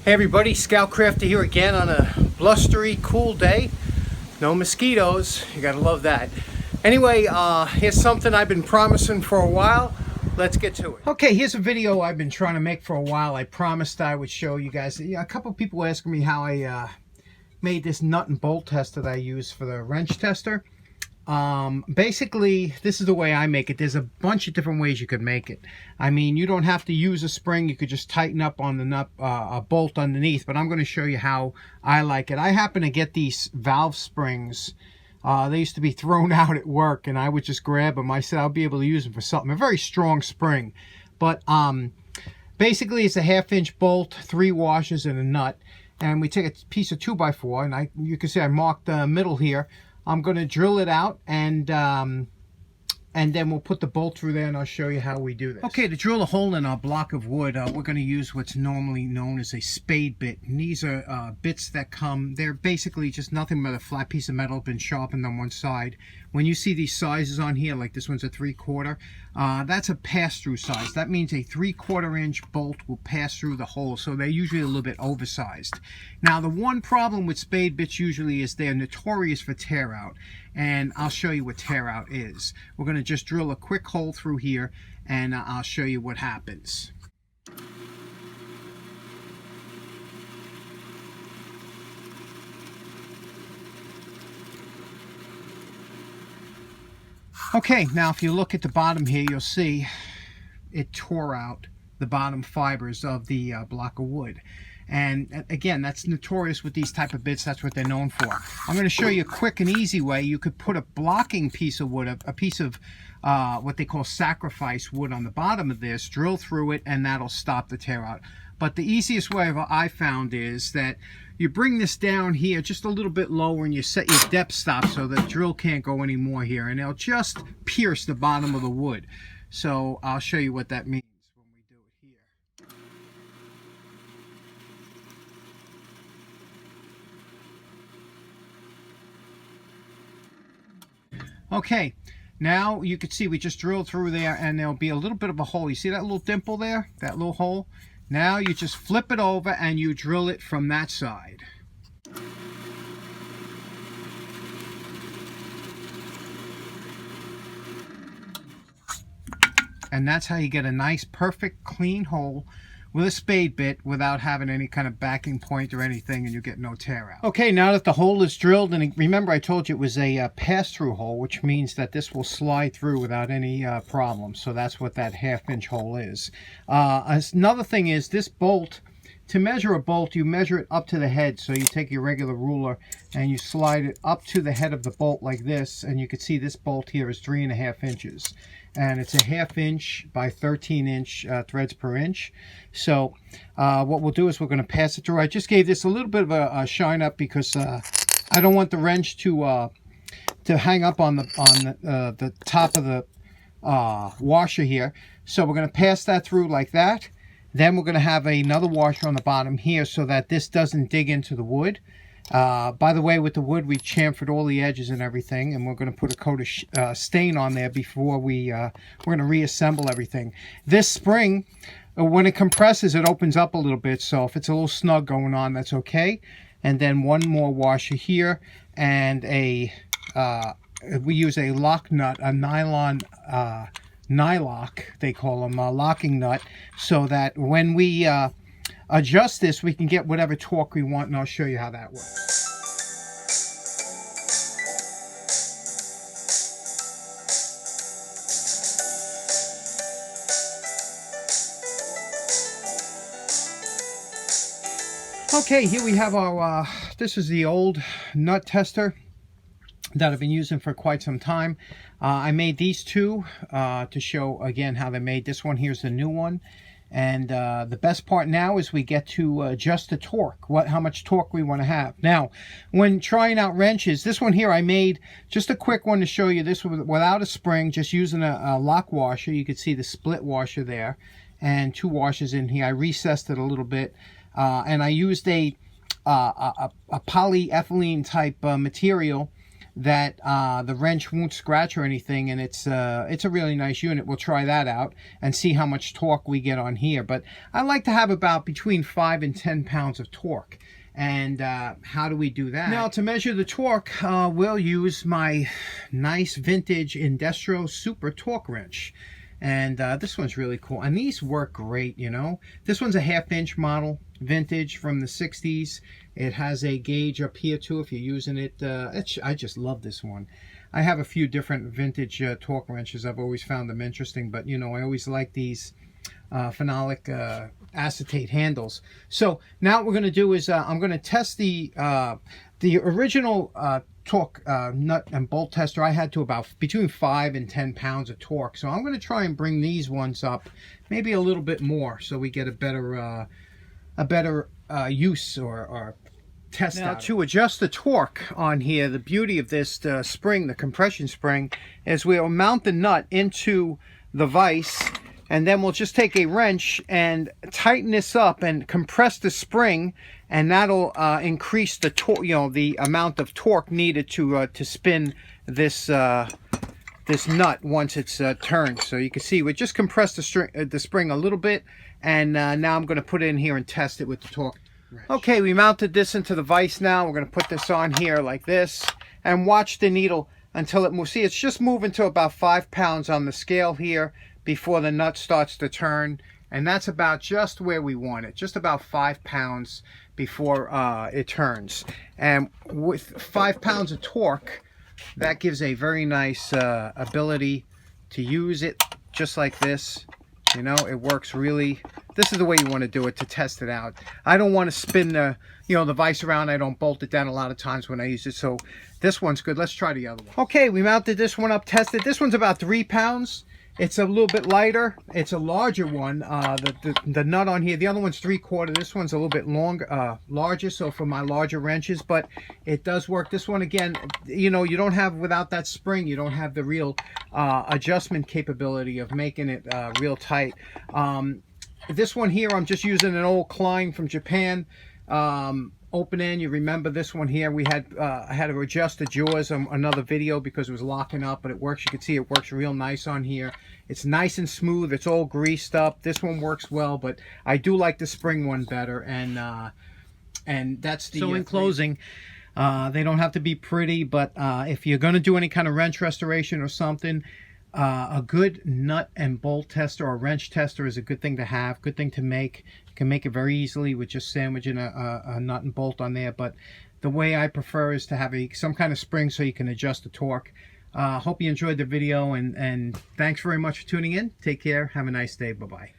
Hey everybody, Scout Crafter here again on a blustery, cool day. No mosquitoes, you gotta love that. Anyway, here's something I've been promising for a while. Let's get to it. Okay, here's a video I've been trying to make for a while. I promised I would show you guys. A couple people asking me how I made this nut and bolt tester that I use for the wrench tester. Basically, this is the way I make it. There's a bunch of different ways you could make it. I mean, you don't have to use a spring. You could just tighten up on the nut, a bolt underneath, but I'm going to show you how I like it. I happen to get these valve springs. They used to be thrown out at work, and I would just grab them. I said I'll be able to use them for something. A very strong spring. But basically, it's a 1/2-inch bolt, 3 washers, and a nut. And we take a piece of 2x4, and you can see I marked the middle here. I'm going to drill it out, and then we'll put the bolt through there, and I'll show you how we do this. Okay, to drill a hole in our block of wood, we're going to use what's normally known as a spade bit. And these are bits that come, they're basically just nothing but a flat piece of metal been sharpened on one side. When you see these sizes on here, like this one's a 3/4, that's a pass-through size. That means a 3/4 inch bolt will pass through the hole, so they're usually a little bit oversized. Now, the one problem with spade bits usually is they're notorious for tear out, and I'll show you what tear out is. We're going to just drill a quick hole through here, and I'll show you what happens. Okay, now if you look at the bottom here, you'll see it tore out the bottom fibers of the block of wood. And again, that's notorious with these type of bits. That's what they're known for. I'm going to show you a quick and easy way. You could put a blocking piece of wood, a piece of what they call sacrifice wood on the bottom of this, drill through it, and that'll stop the tear out. But the easiest way I found is that you bring this down here just a little bit lower, and you set your depth stop so the drill can't go any more here, and it'll just pierce the bottom of the wood. So I'll show you what that means when we do it here. Okay, now you can see we just drilled through there, and there'll be a little bit of a hole. You see that little dimple there, that little hole? Now you just flip it over and you drill it from that side. And that's how you get a nice, perfect, clean hole with a spade bit without having any kind of backing point or anything, and you get no tear out. Okay, now that the hole is drilled, and remember I told you it was a pass-through hole, which means that this will slide through without any problem. So that's what that 1/2-inch hole is. Another thing is this bolt, to measure a bolt, you measure it up to the head. So you take your regular ruler and you slide it up to the head of the bolt like this, and you can see this bolt here is 3.5 inches. And it's a 1/2 inch by 13-inch threads per inch. So what we'll do is we're going to pass it through. I just gave this a little bit of a shine up because I don't want the wrench to hang up on the top of the washer here. So we're going to pass that through like that. Then we're going to have another washer on the bottom here so that this doesn't dig into the wood. By the way, with the wood, we chamfered all the edges and everything, and we're going to put a coat of stain on there before we're going to reassemble everything. This spring, when it compresses, it opens up a little bit, so if it's a little snug going on, that's okay. And then one more washer here, and we use a lock nut, a nylon nylock, they call them, locking nut, so that when we adjust this, we can get whatever torque we want, and I'll show you how that works. Okay, here we have our, this is the old nut tester that I've been using for quite some time. I made these two to show again how they're made. This one here's the new one. And the best part now is we get to adjust the torque, how much torque we want to have. Now, when trying out wrenches, this one here I made just a quick one to show you. This one without a spring, just using a lock washer. You can see the split washer there, and 2 washers in here. I recessed it a little bit, and I used a polyethylene type material that the wrench won't scratch or anything, and it's a really nice unit. We'll try that out and see how much torque we get on here. But I like to have about between 5 and 10 pounds of torque. And how do we do that? Now, to measure the torque, we'll use my nice vintage Indestro Super Torque Wrench. And this one's really cool. And these work great, you know. This one's a 1/2-inch model, vintage from the 60s. It has a gauge up here, too, if you're using it. I just love this one. I have a few different vintage torque wrenches. I've always found them interesting. But, you know, I always like these phenolic acetate handles. So now what we're going to do is I'm going to test the original torque nut and bolt tester. I had to about between 5 and 10 pounds of torque. So I'm going to try and bring these ones up maybe a little bit more so we get a better use or test now out. To adjust the torque on here, the beauty of this spring, the compression spring, is we'll mount the nut into the vise, and then we'll just take a wrench and tighten this up and compress the spring, and that'll increase the torque, you know, the amount of torque needed to spin this this nut once it's turned. So you can see we just compressed the spring a little bit, and now I'm going to put it in here and test it with the torque wrench. Okay, we mounted this into the vise now. We're going to put this on here like this and watch the needle until it moves. See, it's just moving to about 5 pounds on the scale here before the nut starts to turn, and that's about just where we want it, just about 5 pounds before it turns. And with 5 pounds of torque, that gives a very nice ability to use it just like this. You know, it works really. This is the way you want to do it to test it out. I don't want to spin the, you know, the vise around. I don't bolt it down a lot of times when I use it. So this one's good. Let's try the other one. Okay, we mounted this one up, tested. This one's about 3 pounds. It's a little bit lighter. It's a larger one. The nut on here, the other one's 3/4. This one's a little bit larger, so for my larger wrenches, but it does work. This one, again, you know, you don't have, without that spring, you don't have the real adjustment capability of making it real tight. This one here, I'm just using an old Klein from Japan. Open end. You remember this one here, we had I had to adjust the jaws on another video because it was locking up, but it works. You can see it works real nice on here. It's nice and smooth. It's all greased up. This one works well, but I do like the spring one better. And that's the so in closing, they don't have to be pretty, but if you're going to do any kind of wrench restoration or something, a good nut and bolt tester or wrench tester is a good thing to have, good thing to make. You can make it very easily with just sandwiching a nut and bolt on there, but the way I prefer is to have some kind of spring so you can adjust the torque. Hope you enjoyed the video, and thanks very much for tuning in. Take care. Have a nice day. Bye-bye.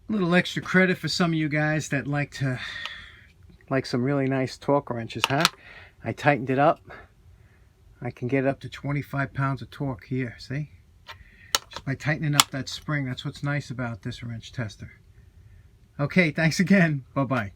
A little extra credit for some of you guys that like some really nice torque wrenches, huh? I tightened it up. I can get up to 25 pounds of torque here, see? Just by tightening up that spring. That's what's nice about this wrench tester. Okay, thanks again. Bye-bye.